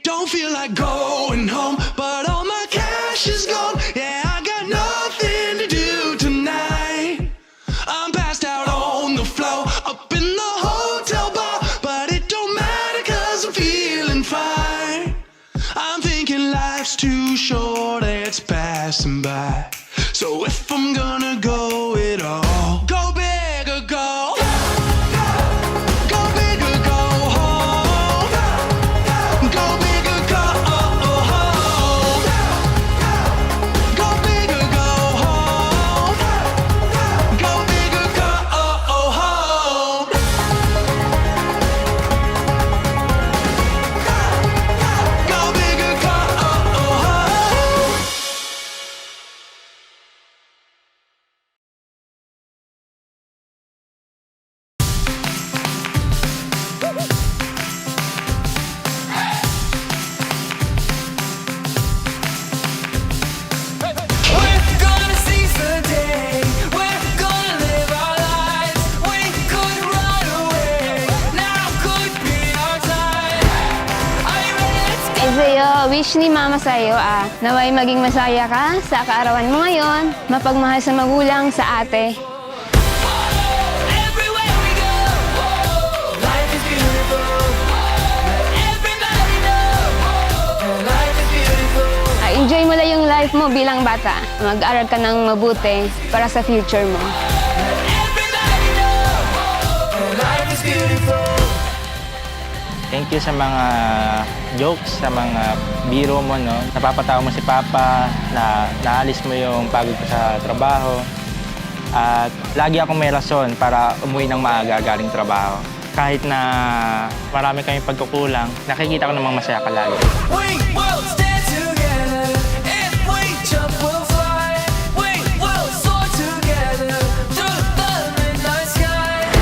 Don't feel like going home, but all my cash is gone. Yeah, I got nothing to do tonight. I'm passed out on the floor, up in the hotel bar, but it don't matter 'cause I'm feeling fine. I'm thinking life's too short, it's passing by. So if I'm gonna go it all, go big or go. Go big or go home. Go big or go home. Go big or go home. Go big or go home. Go big or go home. We're gonna seize the day. We're gonna live our lives. We could run away. Now could be our time. Are you ready? Let's go. Sa'yo, wish ni Mama sa'yo naway maging masaya ka sa kaarawan mo ngayon, mapagmahal sa magulang, sa ate. Everywhere we go, life is beautiful. Everybody know, life is beautiful. Enjoy mo lang yung life mo bilang bata. Mag-aral ka ng mabuti para sa future mo. Everybody know, life is beautiful. Thank you sa mga jokes, sa mga biro mo, no? Napapatawa mo si Papa, na naalis mo yung pagod ko sa trabaho. At lagi akong may rason para umuwi ng maaga galing trabaho. Kahit na marami kaming pagkukulang, nakikita ko namang masaya ka lagi. We will stand together. If we jump, we'll fly. We will soar together through the midnight sky.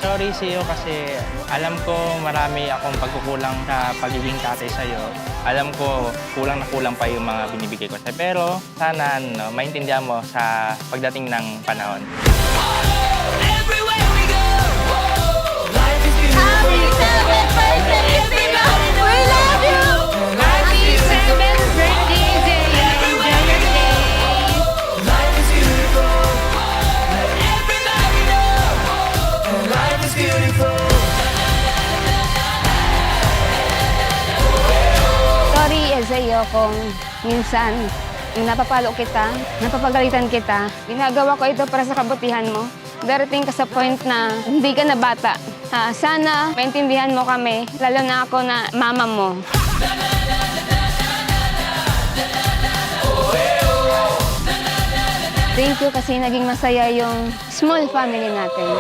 Sorry sa'yo kasi alam ko marami akong pagkukulang sa pagiging tatay sa'yo. Alam ko kulang na kulang pa yung mga binibigay ko sa'yo. Pero sana maintindihan mo sa pagdating ng panahon. Everywhere we go, life is beautiful. Happy 7th birthday, everybody! We love you! Happy 7th birthday, Everywhere we go, life is beautiful. Everybody know, life is beautiful. Sorry, sa'yo kung minsan napapalo kita, napapagalitan kita. Ginagawa ko ito para sa kabutihan mo. Darating ka sa point na hindi ka na bata. Sana maintindihan mo kami, lalo na ako na mama mo. Thank you kasi naging masaya yung small family natin.